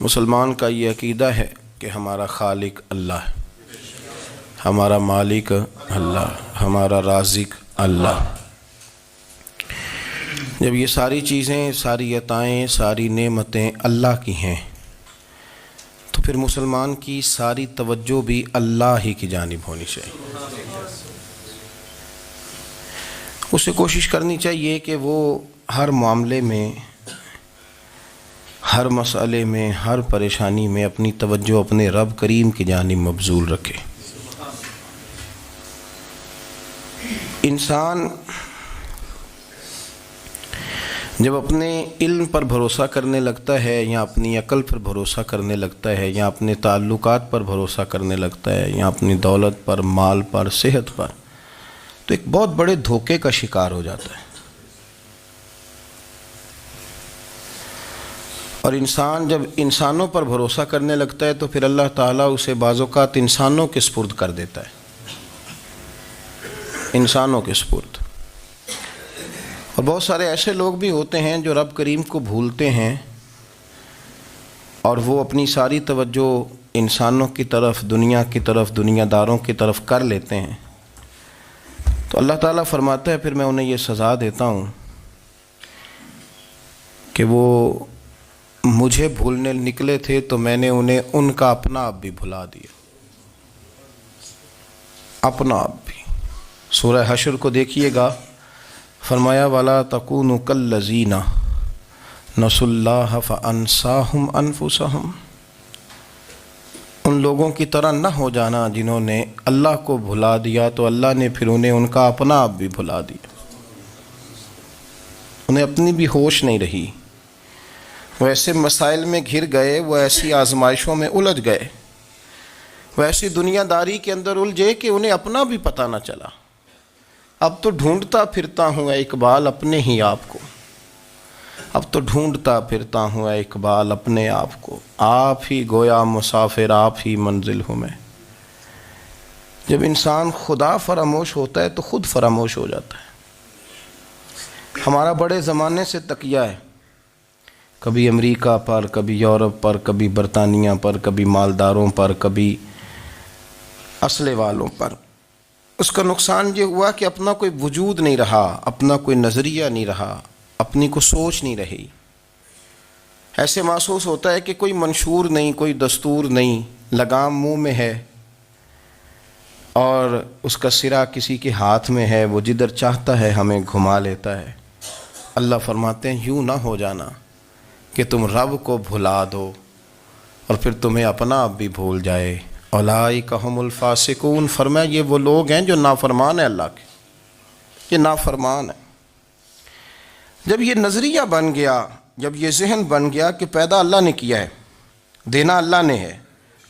مسلمان کا یہ عقیدہ ہے کہ ہمارا خالق اللہ ہے، ہمارا مالک اللہ، ہمارا رازق اللہ۔ جب یہ ساری چیزیں، ساری عطائیں، ساری نعمتیں اللہ کی ہیں تو پھر مسلمان کی ساری توجہ بھی اللہ ہی کی جانب ہونی چاہیے۔ اسے کوشش کرنی چاہیے کہ وہ ہر معاملے میں، ہر مسئلے میں، ہر پریشانی میں اپنی توجہ اپنے رب کریم کی جانب مبذول رکھے۔ انسان جب اپنے علم پر بھروسہ کرنے لگتا ہے، یا اپنی عقل پر بھروسہ کرنے لگتا ہے، یا اپنے تعلقات پر بھروسہ کرنے لگتا ہے، یا اپنی دولت پر، مال پر، صحت پر، تو ایک بہت بڑے دھوکے کا شکار ہو جاتا ہے۔ اور انسان جب انسانوں پر بھروسہ کرنے لگتا ہے تو پھر اللہ تعالیٰ اسے بعض اوقات انسانوں کے سپرد کر دیتا ہے، انسانوں کے سپرد۔ اور بہت سارے ایسے لوگ بھی ہوتے ہیں جو رب کریم کو بھولتے ہیں اور وہ اپنی ساری توجہ انسانوں کی طرف، دنیا کی طرف، دنیا داروں کی طرف کر لیتے ہیں، تو اللہ تعالیٰ فرماتا ہے پھر میں انہیں یہ سزا دیتا ہوں کہ وہ مجھے بھولنے نکلے تھے تو میں نے انہیں ان کا اپنا آپ بھی بھلا دیا، اپنا آپ بھی۔ سورہ حشر کو دیکھیے گا، فرمایا وَلَا تَكُونُوا كَالَّذِينَ نَسُوا اللَّهَ فَأَنسَاهُمْ أَنفُسَهُمْ۔ ان لوگوں کی طرح نہ ہو جانا جنہوں نے اللہ کو بھلا دیا تو اللہ نے پھر انہیں ان کا اپنا آپ بھی بھلا دیا، انہیں اپنی بھی ہوش نہیں رہی۔ وہ ایسے مسائل میں گھر گئے، وہ ایسی آزمائشوں میں الجھ گئے، وہ ایسی دنیا داری کے اندر الجھے کہ انہیں اپنا بھی پتہ نہ چلا۔ اب تو ڈھونڈتا پھرتا ہوں اے اقبال اپنے ہی آپ کو، اب تو ڈھونڈتا پھرتا ہوں اے اقبال اپنے آپ کو، آپ ہی گویا مسافر، آپ ہی منزل ہوں میں۔ جب انسان خدا فراموش ہوتا ہے تو خود فراموش ہو جاتا ہے۔ ہمارا بڑے زمانے سے تکیہ ہے، کبھی امریکہ پر، کبھی یورپ پر، کبھی برطانیہ پر، کبھی مالداروں پر، کبھی اسلحے والوں پر۔ اس کا نقصان یہ ہوا کہ اپنا کوئی وجود نہیں رہا، اپنا کوئی نظریہ نہیں رہا، اپنی کوئی سوچ نہیں رہی۔ ایسے محسوس ہوتا ہے کہ کوئی منشور نہیں، کوئی دستور نہیں، لگام منہ میں ہے اور اس کا سرا کسی کے ہاتھ میں ہے، وہ جدھر چاہتا ہے ہمیں گھما لیتا ہے۔ اللہ فرماتے ہیں یوں نہ ہو جانا کہ تم رب کو بھلا دو اور پھر تمہیں اپنا آپ بھی بھول جائے۔ اولئک ھم الفاسقون، فرمایا یہ وہ لوگ ہیں جو نافرمان ہیں اللہ کے، یہ نافرمان ہے۔ جب یہ نظریہ بن گیا، جب یہ ذہن بن گیا کہ پیدا اللہ نے کیا ہے، دینا اللہ نے ہے،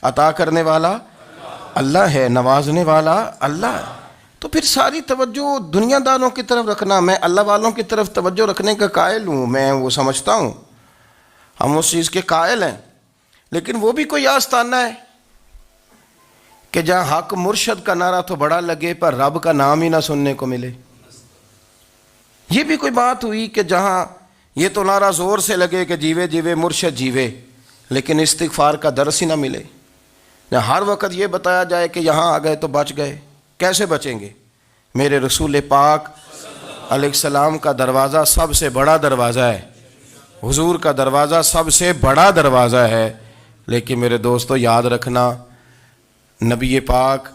عطا کرنے والا اللہ ہے، نوازنے والا اللہ ہے، تو پھر ساری توجہ دنیا داروں کی طرف رکھنا، میں اللہ والوں کی طرف توجہ رکھنے کا قائل ہوں، میں وہ سمجھتا ہوں، ہم اس چیز کے قائل ہیں، لیکن وہ بھی کوئی آستانہ ہے کہ جہاں حق مرشد کا نعرہ تو بڑا لگے پر رب کا نام ہی نہ سننے کو ملے۔ یہ بھی کوئی بات ہوئی کہ جہاں یہ تو نعرہ زور سے لگے کہ جیوے جیوے مرشد جیوے، لیکن استغفار کا درس ہی نہ ملے۔ جہاں ہر وقت یہ بتایا جائے کہ یہاں آ گئے تو بچ گئے، کیسے بچیں گے؟ میرے رسول پاک علیہ السلام کا دروازہ سب سے بڑا دروازہ ہے، حضور کا دروازہ سب سے بڑا دروازہ ہے، لیکن میرے دوستو یاد رکھنا، نبی پاک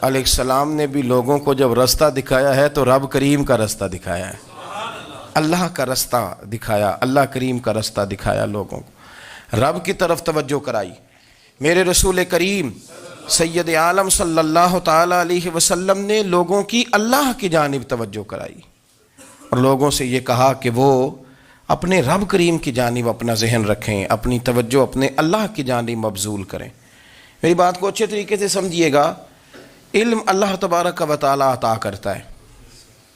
علیہ السلام نے بھی لوگوں کو جب رستہ دکھایا ہے تو رب کریم کا رستہ دکھایا ہے، اللہ کا رستہ دکھایا، اللہ کریم کا رستہ دکھایا، لوگوں کو رب کی طرف توجہ کرائی۔ میرے رسول کریم سید عالم صلی اللہ تعالیٰ علیہ وسلم نے لوگوں کی اللہ کی جانب توجہ کرائی اور لوگوں سے یہ کہا کہ وہ اپنے رب کریم کی جانب اپنا ذہن رکھیں، اپنی توجہ اپنے اللہ کی جانب مبذول کریں۔ میری بات کو اچھے طریقے سے سمجھیے گا، علم اللہ تبارک و تعالیٰ عطا کرتا ہے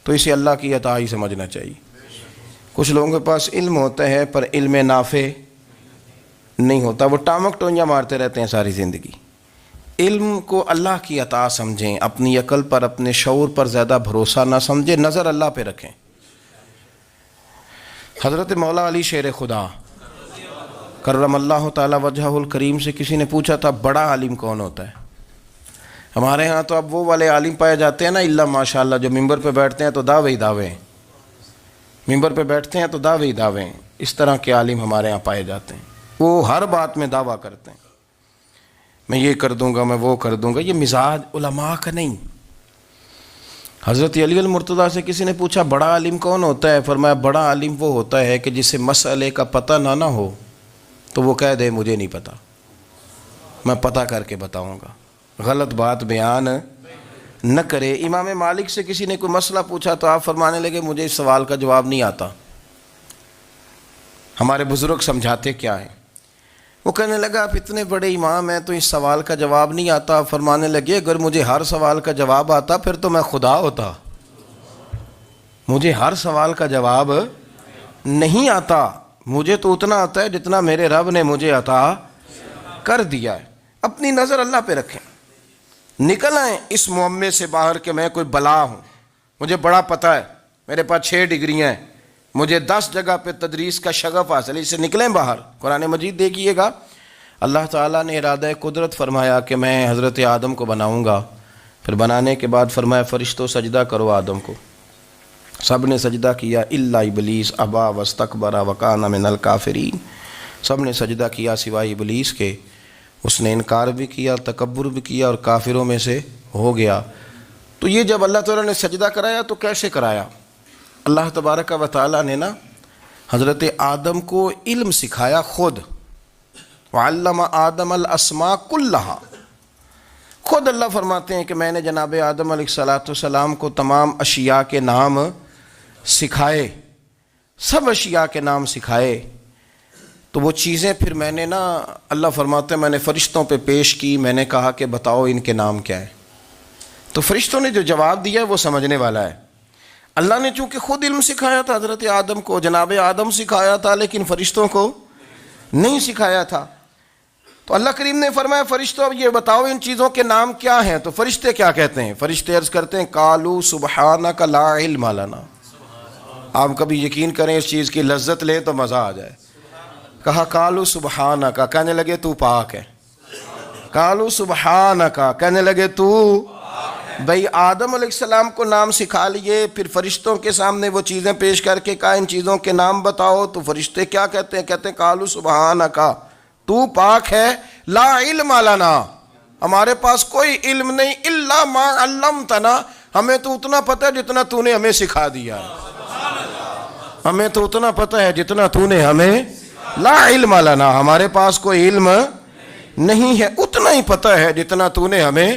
تو اسے اللہ کی عطا ہی سمجھنا چاہیے۔ کچھ لوگوں کے پاس علم ہوتا ہے پر علم نافع نہیں ہوتا، وہ ٹامک ٹونیاں مارتے رہتے ہیں ساری زندگی۔ علم کو اللہ کی عطا سمجھیں، اپنی عقل پر، اپنے شعور پر زیادہ بھروسہ نہ سمجھیں، نظر اللہ پہ رکھیں۔ حضرت مولا علی شیر خدا کرم اللہ تعالی وجہہ الکریم سے کسی نے پوچھا تھا بڑا عالم کون ہوتا ہے؟ ہمارے ہاں تو اب وہ والے عالم پائے جاتے ہیں نا اللہ ماشاء اللہ، جو ممبر پہ بیٹھتے ہیں تو دعوے ہی دعوے ہیں، ممبر پہ بیٹھتے ہیں تو دعوے ہی دعوے ہیں، اس طرح کے عالم ہمارے ہاں پائے جاتے ہیں۔ وہ ہر بات میں دعویٰ کرتے ہیں، میں یہ کر دوں گا، میں وہ کر دوں گا۔ یہ مزاج علماء کا نہیں۔ حضرت علی المرتضیٰ سے کسی نے پوچھا بڑا عالم کون ہوتا ہے؟ فرمایا بڑا عالم وہ ہوتا ہے کہ جسے مسئلے کا پتہ نہ ہو تو وہ کہہ دے مجھے نہیں پتہ، میں پتہ کر کے بتاؤں گا، غلط بات بیان نہ کرے۔ امام مالک سے کسی نے کوئی مسئلہ پوچھا تو آپ فرمانے لگے مجھے اس سوال کا جواب نہیں آتا، ہمارے بزرگ سمجھاتے کیا ہیں؟ وہ کہنے لگا آپ اتنے بڑے امام ہیں تو اس سوال کا جواب نہیں آتا۔ آپ فرمانے لگے اگر مجھے ہر سوال کا جواب آتا پھر تو میں خدا ہوتا، مجھے ہر سوال کا جواب نہیں آتا، مجھے تو اتنا آتا ہے جتنا میرے رب نے مجھے عطا کر دیا ہے۔ اپنی نظر اللہ پہ رکھیں، نکل آئیں اس معمے سے باہر کہ میں کوئی بلا ہوں، مجھے بڑا پتہ ہے، میرے پاس 6 ڈگریاں ہیں، مجھے 10 جگہ پہ تدریس کا شغف حاصل ہے، اس سے نکلیں باہر۔ قرآن مجید دیکھیے گا، اللہ تعالیٰ نے ارادہ قدرت فرمایا کہ میں حضرت آدم کو بناؤں گا، پھر بنانے کے بعد فرمایا فرشتوں سجدہ کرو آدم کو، سب نے سجدہ کیا الا ابلیس ابا واستکبر وکان من الکافرین، سب نے سجدہ کیا سوائے ابلیس کے، اس نے انکار بھی کیا، تکبر بھی کیا اور کافروں میں سے ہو گیا۔ تو یہ جب اللہ تعالیٰ نے سجدہ کرایا تو کیسے کرایا؟ اللہ تبارک و تعالیٰ نے نا حضرت آدم کو علم سکھایا خود، وعلم آدم الاسماء کلہا، خود اللہ فرماتے ہیں کہ میں نے جناب آدم علیہ السلام کو تمام اشیاء کے نام سکھائے، سب اشیاء کے نام سکھائے۔ تو وہ چیزیں پھر میں نے نا، اللہ فرماتے ہیں میں نے فرشتوں پہ پیش کی، میں نے کہا کہ بتاؤ ان کے نام کیا ہے، تو فرشتوں نے جو جواب دیا ہے وہ سمجھنے والا ہے۔ اللہ نے چونکہ خود علم سکھایا تھا حضرت آدم کو، جناب آدم سکھایا تھا، لیکن فرشتوں کو نہیں سکھایا تھا۔ تو اللہ کریم نے فرمایا فرشتوں اب یہ بتاؤ ان چیزوں کے نام کیا ہیں؟ تو فرشتے کیا کہتے ہیں؟ فرشتے عرض کرتے ہیں قالوا سبحانک لا علم لنا۔ آپ کبھی یقین کریں اس چیز کی لذت لیں تو مزہ آ جائے۔ کہا قالوا سبحانک، کہنے لگے تو پاک ہے، قالوا سبحانک، کہنے لگے تو بھئی آدم علیہ السلام کو نام سکھا لیے، پھر فرشتوں کے سامنے وہ چیزیں پیش کر کے کہا ان چیزوں کے نام بتاؤ، تو فرشتے کیا کہتے ہیں؟ کہتے ہیں قالوا سبحانک، تو پاک ہے، لا علم لنا، ہمارے پاس کوئی علم نہیں، الا ما علمتنا، ہمیں تو اتنا پتہ ہے جتنا تو نے ہمیں سکھا دیا ہے، ہمیں تو اتنا پتہ ہے جتنا تو نے ہمیں، لا علم لنا، ہمارے پاس کوئی علم نہیں ہے، اتنا ہی پتہ ہے جتنا تو نے ہمیں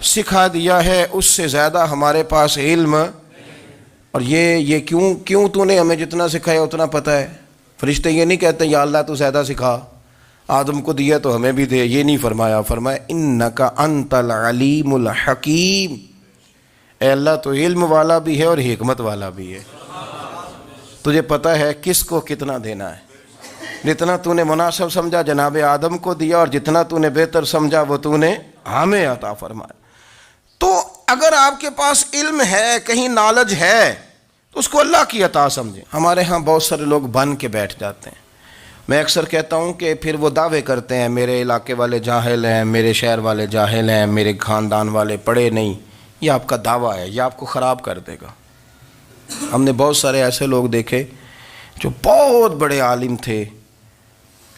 سکھا دیا ہے، اس سے زیادہ ہمارے پاس علم۔ اور یہ کیوں تو نے ہمیں جتنا سکھایا اتنا پتہ ہے؟ فرشتے یہ نہیں کہتے یا اللہ تو زیادہ سکھا، آدم کو دیا تو ہمیں بھی دے، یہ نہیں فرمایا، فرمایا انک انت العلیم الحکیم، اے اللہ تو علم والا بھی ہے اور حکمت والا بھی ہے، تجھے پتہ ہے کس کو کتنا دینا ہے، جتنا تو نے مناسب سمجھا جناب آدم کو دیا، اور جتنا تو نے بہتر سمجھا وہ تو نے ہمیں عطا فرمایا۔ تو اگر آپ کے پاس علم ہے، کہیں نالج ہے، تو اس کو اللہ کی عطا سمجھیں۔ ہمارے ہاں بہت سارے لوگ بن کے بیٹھ جاتے ہیں، میں اکثر کہتا ہوں کہ پھر وہ دعوے کرتے ہیں میرے علاقے والے جاہل ہیں، میرے شہر والے جاہل ہیں، میرے خاندان والے پڑھے نہیں۔ یہ آپ کا دعویٰ ہے، یہ آپ کو خراب کر دے گا۔ ہم نے بہت سارے ایسے لوگ دیکھے جو بہت بڑے عالم تھے،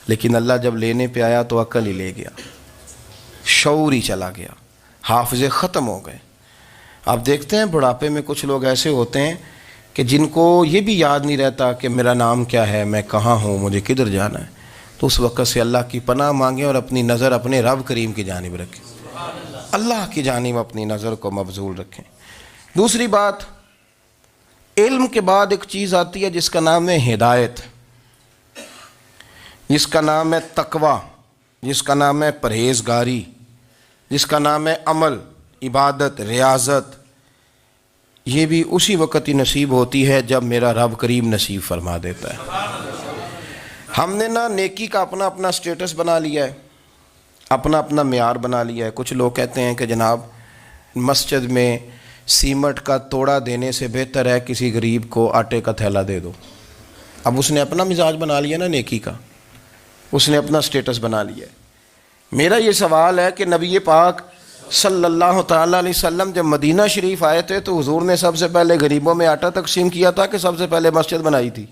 لیکن اللہ جب لینے پہ آیا تو عقل ہی لے گیا، شعور ہی چلا گیا، حافظے ختم ہو گئے۔ آپ دیکھتے ہیں بڑھاپے میں کچھ لوگ ایسے ہوتے ہیں کہ جن کو یہ بھی یاد نہیں رہتا کہ میرا نام کیا ہے، میں کہاں ہوں، مجھے کدھر جانا ہے۔ تو اس وقت سے اللہ کی پناہ مانگیں اور اپنی نظر اپنے رب کریم کی جانب رکھیں، اللہ کی جانب اپنی نظر کو مبذول رکھیں۔ دوسری بات، علم کے بعد ایک چیز آتی ہے جس کا نام ہے ہدایت، جس کا نام ہے تقویٰ، جس کا نام ہے پرہیزگاری، جس کا نام ہے عمل، عبادت، ریاضت۔ یہ بھی اسی وقت ہی نصیب ہوتی ہے جب میرا رب کریم نصیب فرما دیتا ہے۔ ہم نے نا نیکی کا اپنا اپنا سٹیٹس بنا لیا ہے، اپنا اپنا معیار بنا لیا ہے۔ کچھ لوگ کہتے ہیں کہ جناب مسجد میں سیمٹ کا توڑا دینے سے بہتر ہے کسی غریب کو آٹے کا تھیلا دے دو۔ اب اس نے اپنا مزاج بنا لیا نا نیکی کا، اس نے اپنا سٹیٹس بنا لیا ہے۔ میرا یہ سوال ہے کہ نبی پاک صلی اللہ تعالیٰ علیہ وسلم جب مدینہ شریف آئے تھے تو حضور نے سب سے پہلے غریبوں میں آٹا تقسیم کیا تھا کہ سب سے پہلے مسجد بنائی تھی؟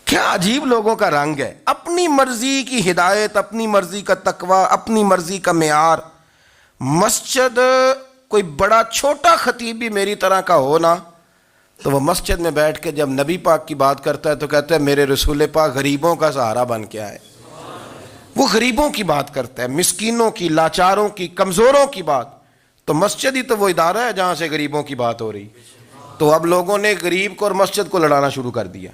کیا عجیب لوگوں کا رنگ ہے، اپنی مرضی کی ہدایت، اپنی مرضی کا تقوی، اپنی مرضی کا معیار۔ مسجد کوئی بڑا چھوٹا خطیب بھی میری طرح کا ہو نا، تو وہ مسجد میں بیٹھ کے جب نبی پاک کی بات کرتا ہے تو کہتا ہے میرے رسول پاک غریبوں کا سہارا بن کے آئے۔ وہ غریبوں کی بات کرتا ہے، مسکینوں کی، لاچاروں کی، کمزوروں کی بات۔ تو مسجد ہی تو وہ ادارہ ہے جہاں سے غریبوں کی بات ہو رہی۔ تو اب لوگوں نے غریب کو اور مسجد کو لڑانا شروع کر دیا،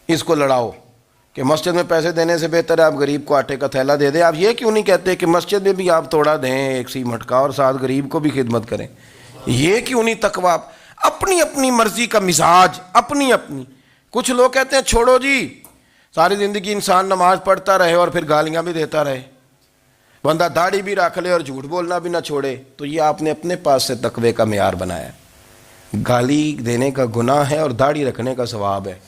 اس کو لڑاؤ کہ مسجد میں پیسے دینے سے بہتر ہے آپ غریب کو آٹے کا تھیلا دے دیں۔ آپ یہ کیوں نہیں کہتے کہ مسجد میں بھی آپ تھوڑا دیں ایک سیمٹ کا اور ساتھ غریب کو بھی خدمت کریں؟ یہ کیوں نہیں تقویٰ؟ اپنی اپنی مرضی کا مزاج، اپنی اپنی۔ کچھ لوگ کہتے ہیں چھوڑو جی، ساری زندگی انسان نماز پڑھتا رہے اور پھر گالیاں بھی دیتا رہے، بندہ داڑھی بھی رکھ لے اور جھوٹ بولنا بھی نہ چھوڑے۔ تو یہ آپ نے اپنے پاس سے تقوی کا معیار بنایا ہے۔ گالی دینے کا گناہ ہے اور داڑھی رکھنے کا ثواب ہے۔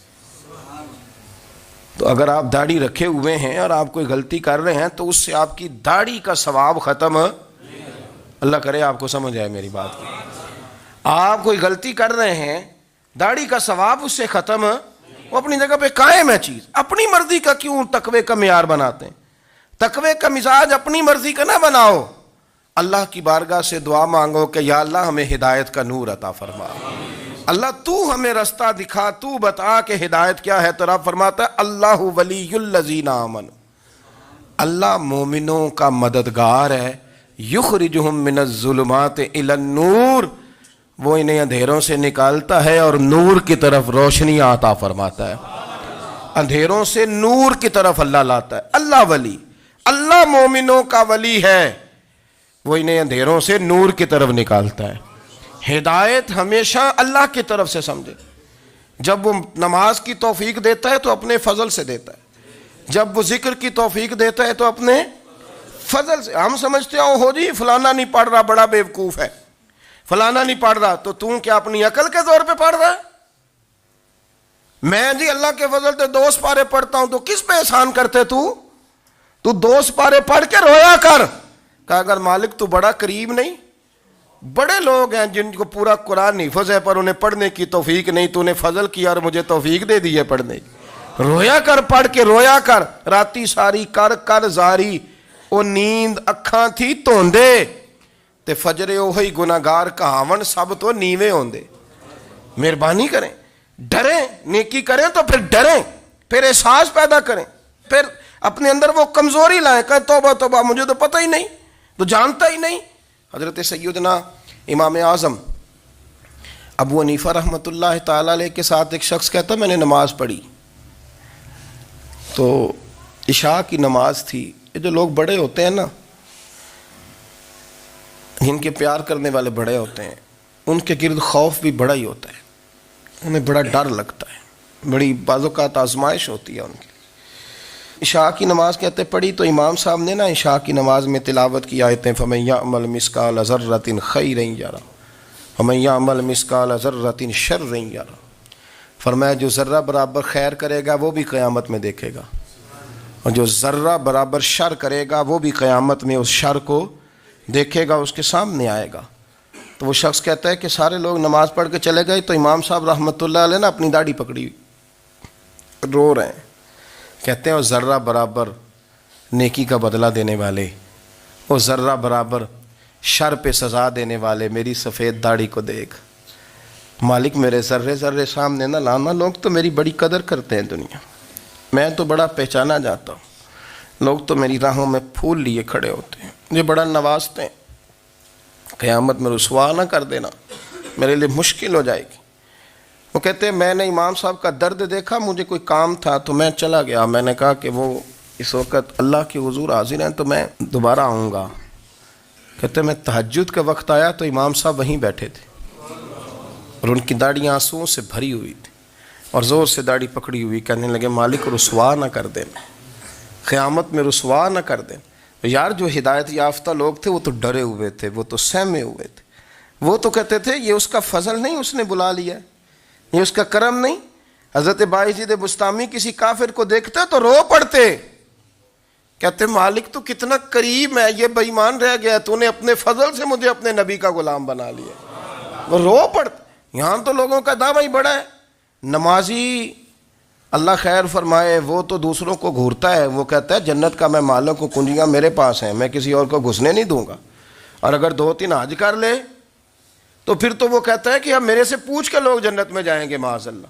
تو اگر آپ داڑھی رکھے ہوئے ہیں اور آپ کوئی غلطی کر رہے ہیں تو اس سے آپ کی داڑھی کا ثواب ختم، اللہ کرے آپ کو سمجھ آئے میری بات کی۔ آپ کوئی غلطی کر رہے ہیں، داڑھی کا ثواب اس سے ختم، وہ اپنی جگہ پہ قائم ہے چیز۔ اپنی مرضی کا کیوں تقوی کا معیار بناتے ہیں؟ تقوی کا مزاج اپنی مرضی کا نہ بناؤ۔ اللہ کی بارگاہ سے دعا مانگو کہ یا اللہ ہمیں ہدایت کا نور عطا فرما، اللہ تو ہمیں رستہ دکھا، تو بتا کہ ہدایت کیا ہے۔ تو رب فرماتا ہے اللہ ولی الذین آمنوا، اللہ مومنوں کا مددگار ہے، یخرجہم من الظلمات الی النور، وہ انہیں اندھیروں سے نکالتا ہے اور نور کی طرف روشنی عطا فرماتا ہے۔ اندھیروں سے نور کی طرف اللہ لاتا ہے۔ اللہ ولی، اللہ مومنوں کا ولی ہے، وہ انہیں اندھیروں سے نور کی طرف نکالتا ہے۔ ہدایت ہمیشہ اللہ کی طرف سے سمجھے۔ جب وہ نماز کی توفیق دیتا ہے تو اپنے فضل سے دیتا ہے، جب وہ ذکر کی توفیق دیتا ہے تو اپنے فضل سے۔ ہم سمجھتے ہو جی فلانا نہیں پڑھ رہا بڑا بیوقوف ہے، فلانا نہیں پڑھ رہا، تو تم کیا اپنی عقل کے زور پہ پڑھ رہا ہے؟ میں جی اللہ کے فضل سے 2 سپارے پڑھتا ہوں، تو کس پہ احسان کرتے تو 2 سپارے پڑھ کے رویا کر۔ کہا اگر مالک تو بڑا قریب نہیں، بڑے لوگ ہیں جن کو پورا قرآن حفظ ہے پر انہیں پڑھنے کی توفیق نہیں، تو انہیں فضل کیا اور مجھے توفیق دے دی ہے پڑھنے کی۔ رویا کر، پڑھ کے رویا کر، راتی ساری کر کر زاری، او نیند اکھاں تھی توندے تے فجرے اوہی گناہگار کہاون سب تو نیوے ہوندے۔ مہربانی کریں، ڈریں، نیکی کریں تو پھر ڈریں، پھر احساس پیدا کریں، پھر اپنے اندر وہ کمزوری لائیں، کہیں توبہ توبہ مجھے تو پتہ ہی نہیں، تو جانتا ہی نہیں۔ حضرت سیدنا امام اعظم ابو حنیفہ رحمۃ اللہ تعالیٰ علیہ کے ساتھ ایک شخص کہتا میں نے نماز پڑھی، تو عشاء کی نماز تھی۔ یہ جو لوگ بڑے ہوتے ہیں نا، جن کے پیار کرنے والے بڑے ہوتے ہیں، ان کے گرد خوف بھی بڑا ہی ہوتا ہے، انہیں بڑا ڈر لگتا ہے، بڑی بعض اوقات آزمائش ہوتی ہے ان کی۔ عشاء کی نماز کہتے پڑھی تو امام صاحب نے نا عشاء کی نماز میں تلاوت کی آیتیں فَمَن يَعْمَلْ مِثْقَالَ ذَرَّةٍ خَيْرًا يَرَهُ وَمَن يَعْمَلْ مِثْقَالَ ذَرَّةٍ شَرًّا يَرَهُ، فرمایا جو ذرہ برابر خیر کرے گا وہ بھی قیامت میں دیکھے گا، اور جو ذرہ برابر شر کرے گا وہ بھی قیامت میں اس شر کو دیکھے گا، اس کے سامنے آئے گا۔ تو وہ شخص کہتا ہے کہ سارے لوگ نماز پڑھ کے چلے گئے تو امام صاحب رحمۃ اللہ علیہ نے اپنی داڑھی پکڑی، رو رہے ہیں، کہتے ہیں وہ ذرہ برابر نیکی کا بدلہ دینے والے، وہ ذرہ برابر شر پہ سزا دینے والے، میری سفید داڑھی کو دیکھ مالک، میرے ذرے ذرے سامنے نہ لانا، لوگ تو میری بڑی قدر کرتے ہیں دنیا، میں تو بڑا پہچانا جاتا ہوں، لوگ تو میری راہوں میں پھول لیے کھڑے ہوتے ہیں، مجھے بڑا نوازتے ہیں، قیامت میں رسوا نہ کر دینا، میرے لیے مشکل ہو جائے گی۔ وہ کہتے ہیں میں نے امام صاحب کا درد دیکھا، مجھے کوئی کام تھا تو میں چلا گیا، میں نے کہا کہ وہ اس وقت اللہ کے حضور حاضر ہیں تو میں دوبارہ آؤں گا۔ کہتے ہیں میں تہجد کے وقت آیا تو امام صاحب وہیں بیٹھے تھے اور ان کی داڑھی آنسوؤں سے بھری ہوئی تھی اور زور سے داڑھی پکڑی ہوئی، کہنے لگے مالک رسوا نہ کر دیں، قیامت میں رسوا نہ کر دیں۔ یار جو ہدایت یافتہ لوگ تھے وہ تو ڈرے ہوئے تھے، وہ تو سہمے ہوئے تھے، وہ تو کہتے تھے یہ اس کا فضل نہیں، اس نے بلا لیا، یہ اس کا کرم نہیں، حضرت باعزید بستامی کسی کافر کو دیکھتے تو رو پڑتے، کہتے مالک تو کتنا قریب ہے، یہ بے ایمان رہ گیا، تو نے اپنے فضل سے مجھے اپنے نبی کا غلام بنا لیا۔ وہ رو پڑتے۔ یہاں تو لوگوں کا دعویٰ ہی بڑا ہے۔ نمازی اللہ خیر فرمائے، وہ تو دوسروں کو گھورتا ہے، وہ کہتا ہے جنت کا میں مالک ہوں، کنجیاں میرے پاس ہیں، میں کسی اور کو گھسنے نہیں دوں گا۔ اور اگر 2-3 حج کر لے تو پھر تو وہ کہتا ہے کہ اب میرے سے پوچھ کے لوگ جنت میں جائیں گے معاذ اللہ۔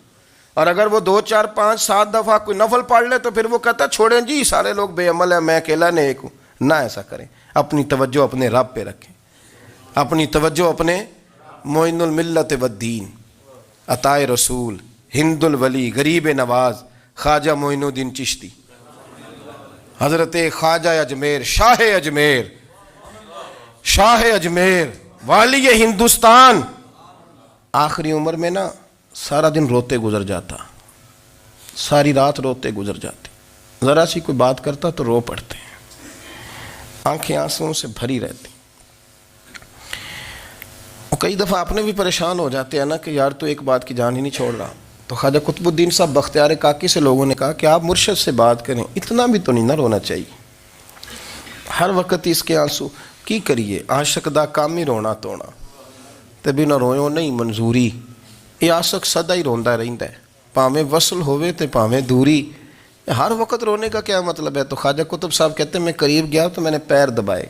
اور اگر وہ 2 4 5 7 دفعہ کوئی نفل پڑھ لے تو پھر وہ کہتا ہے چھوڑیں جی سارے لوگ بے عمل ہیں، میں اکیلا نیک ہوں۔ نہ ایسا کریں، اپنی توجہ اپنے رب پہ رکھیں، اپنی توجہ اپنے معین الملت والدین، عطا رسول، ہند الولی، غریب نواز، خواجہ معین الدین چشتی، حضرت خواجہ اجمیر، شاہ اجمیر، والی ہندوستان۔ آخری عمر میں نا سارا دن روتے گزر جاتا، ساری رات روتے گزر جاتے، ذرا سی کوئی بات کرتا تو رو پڑتے ہیں، آنکھیں آنسوں سے بھری رہتی۔ اور کئی دفعہ اپنے بھی پریشان ہو جاتے ہیں نا کہ یار تو ایک بات کی جان ہی نہیں چھوڑ رہا۔ تو خواجہ قطب الدین صاحب بختیار کاکی سے لوگوں نے کہا کہ آپ مرشد سے بات کریں، اتنا بھی تو نہیں نہ رونا چاہیے، ہر وقت اس کے آنسو کی کریے، عاشق دا کام ہی رونا تونا، تبھی نہ رویو نہیں منظوری، یہ عاشق سدا ہی روندا رہندا ہے، پاویں وصل ہوئے تے پاویں دوری، ہر وقت رونے کا کیا مطلب ہے؟ تو خواجہ قطب صاحب کہتے ہیں میں قریب گیا تو میں نے پیر دبائے،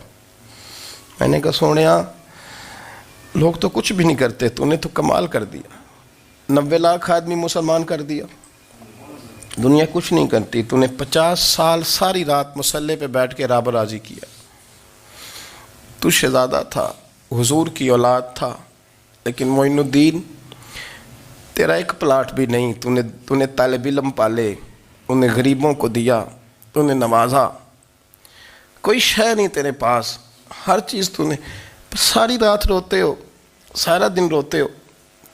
میں نے کہا سونیا لوگ تو کچھ بھی نہیں کرتے، تو نے تو کمال کر دیا، 90 لاکھ آدمی مسلمان کر دیا، دنیا کچھ نہیں کرتی، تو نے 50 سال ساری رات مصلے پہ بیٹھ کے رب راضی کیا، تو شہزادہ تھا، حضور کی اولاد تھا، لیکن معین الدین تیرا ایک پلاٹ بھی نہیں، تو نے طالب علم پالے، انہیں غریبوں کو دیا، تو نے نوازا، کوئی شے نہیں تیرے پاس، ہر چیز تو نے، ساری رات روتے ہو، سارا دن روتے ہو۔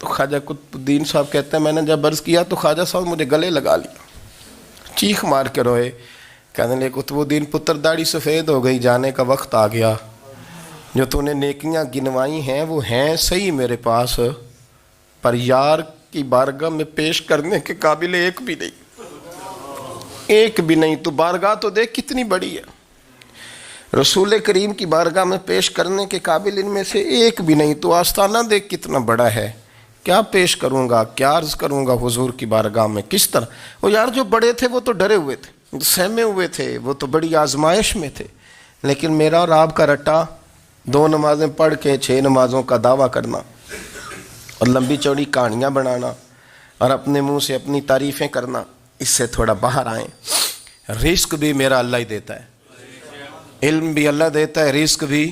تو خواجہ قطب الدین صاحب کہتے ہیں میں نے جب عرض کیا تو خواجہ صاحب مجھے گلے لگا لیا، چیخ مار کے روئے، کہنے لگے قطب الدین پتر داڑھی سفید ہو گئی، جانے کا وقت آ گیا، جو تو نے نیکیاں گنوائی ہیں وہ ہیں صحیح میرے پاس، پر یار کی بارگاہ میں پیش کرنے کے قابل ایک بھی نہیں، تو بارگاہ تو دیکھ کتنی بڑی ہے، رسول کریم کی بارگاہ میں پیش کرنے کے قابل ان میں سے ایک بھی نہیں، تو آستانہ دیکھ کتنا بڑا ہے، کیا پیش کروں گا، کیا عرض کروں گا حضور کی بارگاہ میں، کس طرح؟ وہ یار جو بڑے تھے وہ تو ڈرے ہوئے تھے، سہمے ہوئے تھے، وہ تو بڑی آزمائش میں تھے، لیکن میرا اور آپ کا رٹا 2 نمازیں پڑھ کے 6 نمازوں کا دعویٰ کرنا اور لمبی چوڑی کہانیاں بنانا اور اپنے منہ سے اپنی تعریفیں کرنا، اس سے تھوڑا باہر آئیں۔ رزق بھی میرا اللہ ہی دیتا ہے، علم بھی اللہ دیتا ہے، رزق بھی۔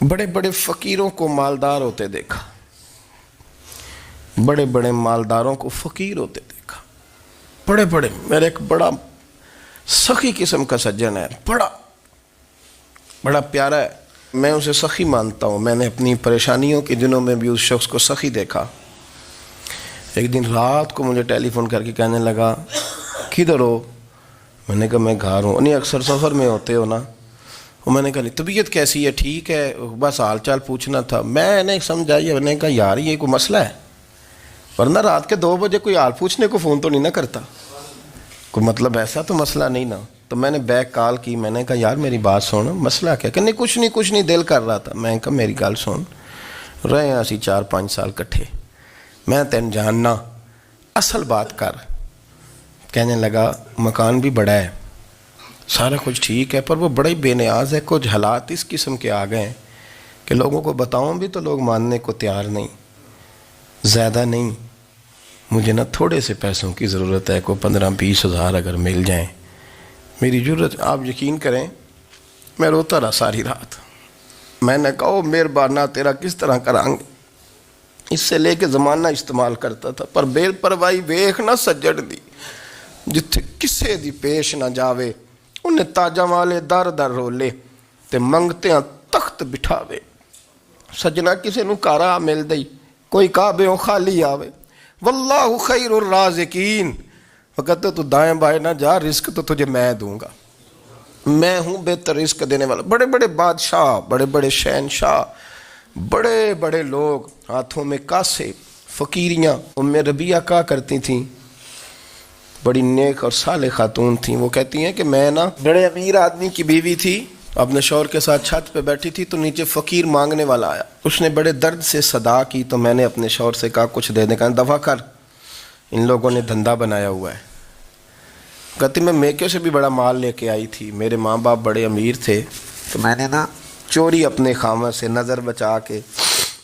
بڑے بڑے فقیروں کو مالدار ہوتے دیکھا، بڑے بڑے مالداروں کو فقیر ہوتے دیکھا، بڑے بڑے، میرے ایک بڑا سخی قسم کا سجن ہے، بڑا پیارا ہے، میں اسے سخی مانتا ہوں، میں نے اپنی پریشانیوں کے دنوں میں بھی اس شخص کو سخی دیکھا۔ ایک دن رات کو مجھے ٹیلی فون کر کے کہنے لگا کدھر ہو؟ میں نے کہا میں گھر ہوں۔ نہیں اکثر سفر میں ہوتے ہو نا؟ اور میں نے کہا نہیں طبیعت کیسی ہے؟ ٹھیک ہے، بس حال چال پوچھنا تھا۔ میں نے سمجھائی، میں نے کہا یار یہ کوئی مسئلہ ہے، ورنہ رات کے 2 بجے کوئی حال پوچھنے کو فون تو نہیں نہ کرتا، کوئی مطلب ایسا تو مسئلہ نہیں نا۔ تو میں نے بیک کال کی، میں نے کہا یار میری بات سن، مسئلہ کیا؟ کہ نہیں کچھ نہیں دل کر رہا تھا۔ میں نے کہا میری گل سن، رہے ہیں اسی 4-5 سال کٹھے، میں تین جاننا، اصل بات کر۔ کہنے لگا مکان بھی بڑا ہے، سارا کچھ ٹھیک ہے، پر وہ بڑا ہی بے نیاز ہے، کچھ حالات اس قسم کے آ گئے ہیں کہ لوگوں کو بتاؤں بھی تو لوگ ماننے کو تیار نہیں، زیادہ نہیں، مجھے نا تھوڑے سے پیسوں کی ضرورت ہے، کوئی 15-20 ہزار اگر مل جائیں میری ضرورت۔ آپ یقین کریں میں روتا رہا ساری رات۔ میں نے کہا مہربانہ تیرا کس طرح کریں گے، اس سے لے کے زمانہ استعمال کرتا تھا، پر بے پرواہی ویخ نہ سجڑ دی، جتھے کسے دی پیش نہ جاوے، انہیں تاجاں والے در در رولے تے منگتیاں تخت بٹھاوے۔ سجنا کسے نو کارا مل دئی، کوئی کعبے خالی آوے، واللہ خیر الرازقین، وقت تو دائیں بائیں نہ جا، رزق تو تجھے میں دوں گا، میں ہوں بہتر رزق دینے والا۔ بڑے بڑے بادشاہ، بڑے بڑے شہنشاہ، بڑے بڑے لوگ، ہاتھوں میں کاسے، فقیریاں۔ ام ربیعہ کہا کرتی تھیں بڑی نیک اور صالح خاتون تھیں. وہ کہتی ہیں کہ میں نا بڑے امیر آدمی کی بیوی تھی، اپنے شوہر کے ساتھ چھت پہ بیٹھی تھی تو نیچے فقیر مانگنے والا آیا. اس نے بڑے درد سے صدا کی تو میں نے اپنے شوہر سے کہا کچھ دے دیں. کہا دفع کر، ان لوگوں نے دھندا بنایا ہوا ہے. کہتی میں میکے سے بھی بڑا مال لے کے آئی تھی، میرے ماں باپ بڑے امیر تھے تو میں نے نا چوری اپنے خامہ سے نظر بچا کے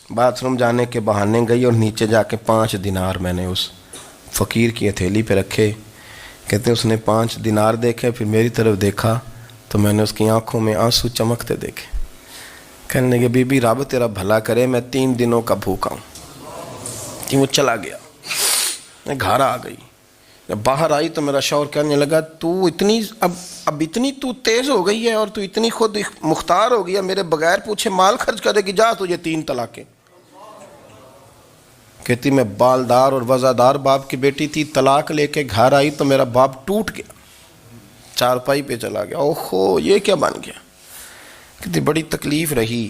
باتھ روم جانے کے بہانے گئی اور نیچے جا کے 5 دینار میں نے اس فقیر کی ہتھیلی پہ رکھے. کہتے اس نے 5 دینار دیکھے، پھر میری طرف دیکھا تو میں نے اس کی آنکھوں میں آنسو چمکتے دیکھے. کہنے لگے بی بی رب تیرا بھلا کرے، میں 3 دنوں کا بھوکا ہوں. کہ وہ چلا گیا. میں گھر آ گئی، جب باہر آئی تو میرا شوہر کہنے لگا تو اتنی اب اتنی تو تیز ہو گئی ہے اور تو اتنی خود مختار ہو گئی ہے، میرے بغیر پوچھے مال خرچ کرے گی، جا تجھے 3 طلاقیں. کہتی میں بالدار اور وزادار باپ کی بیٹی تھی، طلاق لے کے گھر آئی تو میرا باپ ٹوٹ گیا، چارپائی پہ چلا گیا. اوہو یہ کیا بن گیا. کتنی بڑی تکلیف رہی.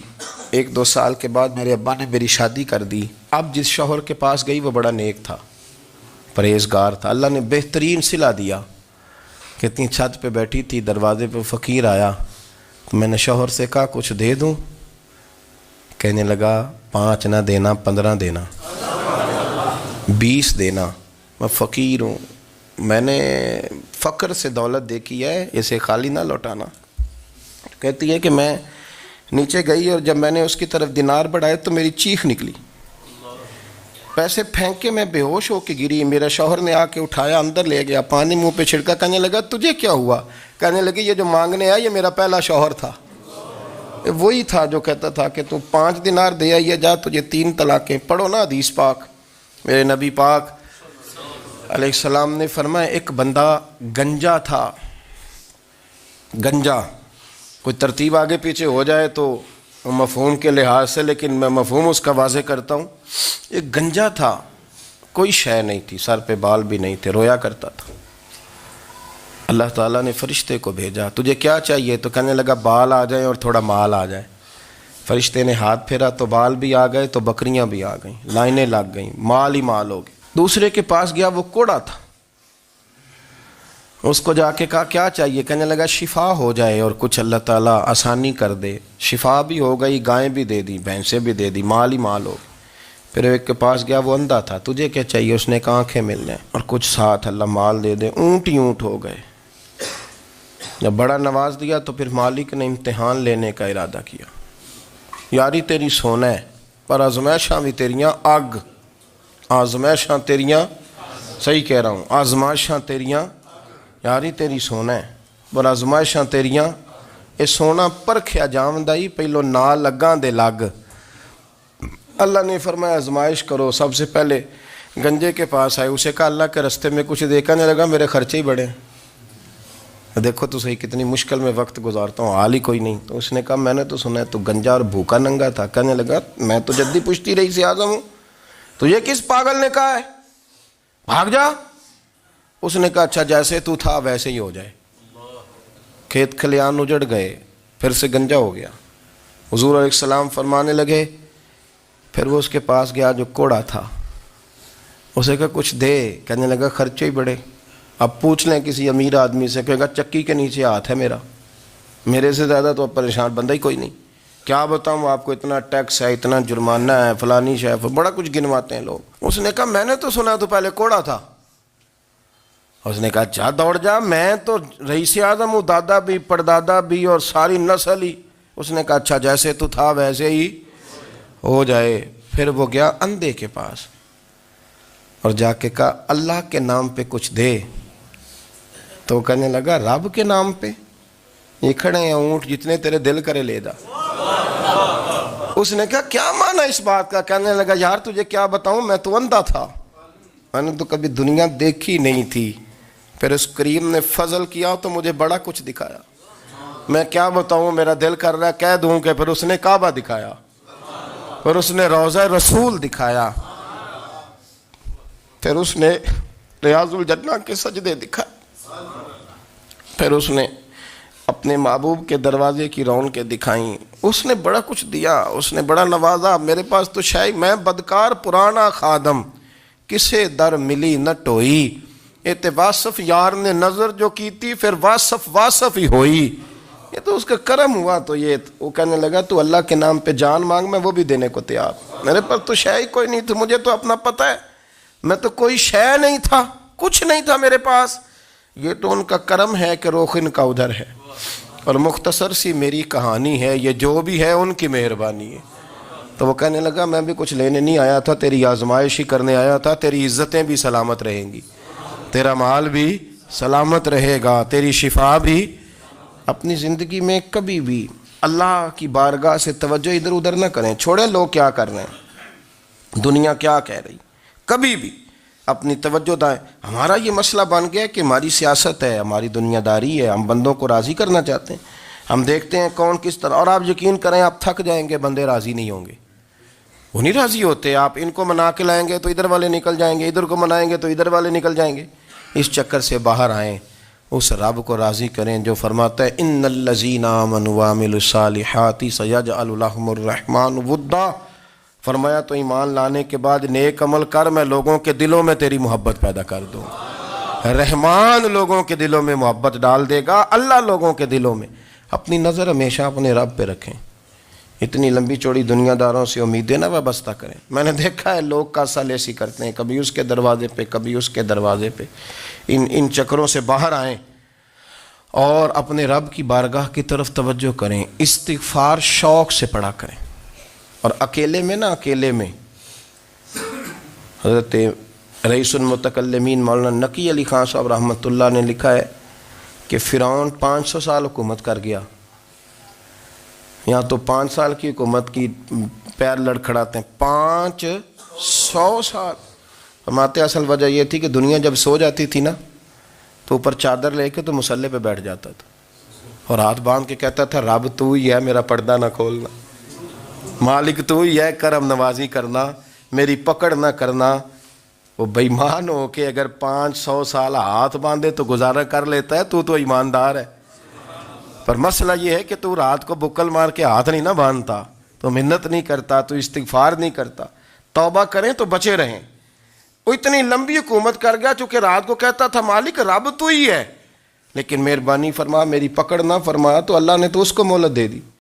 1-2 سال کے بعد میرے ابا نے میری شادی کر دی. اب جس شوہر کے پاس گئی وہ بڑا نیک تھا، پرہیزگار تھا، اللہ نے بہترین صلہ دیا. کتنی چھت پہ بیٹھی تھی، دروازے پہ فقیر آیا تو میں نے شوہر سے کہا کچھ دے دوں. کہنے لگا 5 نہ دینا، 15 دینا، 20 دینا. میں فقیر ہوں، میں نے فقر سے دولت دیکھی ہے، اسے خالی نہ لوٹانا. کہتی ہے کہ میں نیچے گئی اور جب میں نے اس کی طرف دینار بڑھائے تو میری چیخ نکلی، پیسے پھینک کے میں بے ہوش ہو کے گری. میرا شوہر نے آ کے اٹھایا، اندر لے گیا، پانی منہ پہ چھڑکا. کہنے لگا تجھے کیا ہوا. کہنے لگی یہ جو مانگنے آیا یہ میرا پہلا شوہر تھا، وہی تھا جو کہتا تھا کہ تو 5 دینار دے آئیے، جا تجھے 3 طلاقیں. پڑھو نا حدیث پاک. میرے نبی پاک علیہ السلام نے فرمایا ایک بندہ گنجا تھا. گنجا کوئی ترتیب آگے پیچھے ہو جائے تو مفہوم کے لحاظ سے، لیکن میں مفہوم اس کا واضح کرتا ہوں. ایک گنجا تھا، کوئی شے نہیں تھی، سر پہ بال بھی نہیں تھے، رویا کرتا تھا. اللہ تعالیٰ نے فرشتے کو بھیجا، تجھے کیا چاہیے. تو کہنے لگا بال آ جائیں اور تھوڑا مال آ جائے. فرشتے نے ہاتھ پھیرا تو بال بھی آ گئے تو بکریاں بھی آ گئیں، لائنیں لگ گئیں، مال ہی مال ہو گئے. دوسرے کے پاس گیا، وہ کوڑا تھا. اس کو جا کے کہا کیا چاہیے. کہنے لگا شفا ہو جائے اور کچھ اللہ تعالیٰ آسانی کر دے. شفا بھی ہو گئی، گائیں بھی دے دی، بھینسیں بھی دے دی، مال ہی مال ہو گئے. پھر ایک کے پاس گیا، وہ اندھا تھا. تجھے کیا چاہیے. اس نے کہا آنکھیں مل جائیں اور کچھ ساتھ اللہ مال دے دے. اونٹ ہی اونٹ ہو گئے. جب بڑا نواز دیا تو پھر مالک نے امتحان لینے کا ارادہ کیا. یاری تیری سونا ہے پر آزمائشاں بھی تیریاں اگ. آزمائشاں تیریاں، صحیح کہہ رہا ہوں، آزمائشاں تیریاں. یاری تیری سونا ہے پر آزمائشاں تیریاں. یہ سونا پرکھیا جامدائی پہلو نال لگاں دے لگ. اللہ نے فرمایا آزمائش کرو. سب سے پہلے گنجے کے پاس آئے، اسے کہا اللہ کے رستے میں کچھ دیکھا نہیں لگا، میرے خرچے ہی بڑے. دیکھو تو صحیح کتنی مشکل میں وقت گزارتا ہوں، حال ہی کوئی نہیں. تو اس نے کہا میں نے تو سنا ہے تو گنجا اور بھوکا ننگا تھا. کہنے لگا میں تو جدی پشتی رئیس اعظم ہوں، تجھے کس پاگل نے کہا ہے بھاگ جا. اس نے کہا اچھا جیسے تو تھا ویسے ہی ہو جائے. کھیت کھلیان اجڑ گئے، پھر سے گنجا ہو گیا. حضور علیہ السلام فرمانے لگے. پھر وہ اس کے پاس گیا جو کوڑا تھا، اسے کہا کچھ دے. کہنے لگا خرچے ہی بڑے. اب پوچھ لیں کسی امیر آدمی سے، کہے گا چکی کے نیچے ہاتھ ہے میرا، میرے سے زیادہ تو اب پریشان بندہ ہی کوئی نہیں. کیا بتاؤں آپ کو، اتنا ٹیکس ہے، اتنا جرمانہ ہے، فلانی شے، بڑا کچھ گنواتے ہیں لوگ. اس نے کہا میں نے تو سنا تو پہلے کوڑا تھا. اس نے کہا جا دوڑ جا، میں تو رئیس اعظم ہوں، دادا بھی پردادا بھی اور ساری نسل ہی. اس نے کہا اچھا جیسے تو تھا ویسے ہی ہو جائے. پھر وہ گیا اندھے کے پاس اور جا کے کہا اللہ کے نام پہ کچھ دے. تو کہنے لگا رب کے نام پہ، یہ کھڑے ہیں اونٹ جتنے تیرے دل کرے لے جا. اس نے کہا کیا معنی اس بات کا. کہنے لگا یار تجھے کیا بتاؤں، میں تو اندھا تھا، میں نے تو کبھی دنیا دیکھی نہیں تھی. پھر اس کریم نے فضل کیا تو مجھے بڑا کچھ دکھایا. میں کیا بتاؤں، میرا دل کر رہا ہے کہہ دوں کہ پھر اس نے کعبہ دکھایا، پھر اس نے روضہ رسول دکھایا، پھر اس نے ریاض الجنہ کے سجدے دکھائے، پھر اس نے اپنے محبوب کے دروازے کی رونقیں دکھائیں. اس نے بڑا کچھ دیا، اس نے بڑا نوازا. میرے پاس تو شاید میں بدکار پرانا خادم، کسے در ملی نہ ٹوئی، تے واصف یار نے نظر جو کی تھی پھر واصف ہی ہوئی، یہ تو اس کا کرم ہوا۔ تو یہ وہ کہنے لگا تو اللہ کے نام پہ جان مانگ، میں وہ بھی دینے کو تیار، میرے پر تو شے ہی کوئی نہیں تھی، مجھے تو اپنا پتہ ہے، میں تو کوئی شے نہیں تھا، کچھ نہیں تھا میرے پاس، یہ تو ان کا کرم ہے کہ رخ ان کا ادھر ہے، اور مختصر سی میری کہانی ہے، یہ جو بھی ہے ان کی مہربانی ہے۔ تو وہ کہنے لگا میں بھی کچھ لینے نہیں آیا تھا، تیری آزمائش ہی کرنے آیا تھا، تیری عزتیں بھی سلامت رہیں گی، تیرا مال بھی سلامت رہے گا، تیری شفا بھی۔ اپنی زندگی میں کبھی بھی اللہ کی بارگاہ سے توجہ ادھر ادھر نہ کریں، چھوڑیں لوگ کیا کر رہے ہیں، دنیا کیا کہہ رہی، کبھی بھی اپنی توجہ دائیں۔ ہمارا یہ مسئلہ بن گیا کہ ہماری سیاست ہے، ہماری دنیا داری ہے، ہم بندوں کو راضی کرنا چاہتے ہیں، ہم دیکھتے ہیں کون کس طرح، اور آپ یقین کریں آپ تھک جائیں گے، بندے راضی نہیں ہوں گے، وہ نہیں راضی ہوتے، آپ ان کو منا کے لائیں گے تو ادھر والے نکل جائیں گے، ادھر کو منائیں گے تو ادھر والے نکل جائیں گے۔ اس چکر سے باہر آئیں، اس رب کو راضی کریں جو فرماتا ہے ان الذین آمنوا وعملوا الصالحات سیجعل لهم الرحمن ودا۔ فرمایا تو ایمان لانے کے بعد نیک عمل کر، میں لوگوں کے دلوں میں تیری محبت پیدا کر دوں۔ رحمان لوگوں کے دلوں میں محبت ڈال دے گا، اللہ لوگوں کے دلوں میں۔ اپنی نظر ہمیشہ اپنے رب پہ رکھیں، اتنی لمبی چوڑی دنیا داروں سے امیدیں نہ وابستہ کریں۔ میں نے دیکھا ہے لوگ کاسا لیسی کرتے ہیں، کبھی اس کے دروازے پہ کبھی اس کے دروازے پہ، ان چکروں سے باہر آئیں اور اپنے رب کی بارگاہ کی طرف توجہ کریں، استغفار شوق سے پڑھا کریں، اور اکیلے میں نہ، اکیلے میں حضرت رئیس المتکلمین مولانا نقی علی خان صاحب رحمۃ اللہ نے لکھا ہے کہ فرعون 500 سال حکومت کر گیا، یہاں تو 5 سال کی حکومت کی پیر لڑکھڑاتے ہیں، 500 سال۔ فرماتے اصل وجہ یہ تھی کہ دنیا جب سو جاتی تھی نا تو اوپر چادر لے کے تو مصلے پہ بیٹھ جاتا تھا اور ہاتھ باندھ کے کہتا تھا رب تو ہی ہے، میرا پردہ نہ کھولنا، مالک تو ہی ہے، کرم نوازی کرنا، میری پکڑ نہ کرنا۔ وہ بے ایمان ہو کے اگر 500 سال ہاتھ باندھے تو گزارا کر لیتا ہے، تو ایماندار ہے، پر مسئلہ یہ ہے کہ تو رات کو بکل مار کے ہاتھ نہیں نہ باندھتا، تو منت نہیں کرتا، تو استغفار نہیں کرتا۔ توبہ کریں تو بچے رہیں۔ وہ اتنی لمبی حکومت کر گیا چونکہ رات کو کہتا تھا مالک رب تو ہی ہے، لیکن مہربانی فرما، میری پکڑ نہ فرما، تو اللہ نے تو اس کو مہلت دے دی۔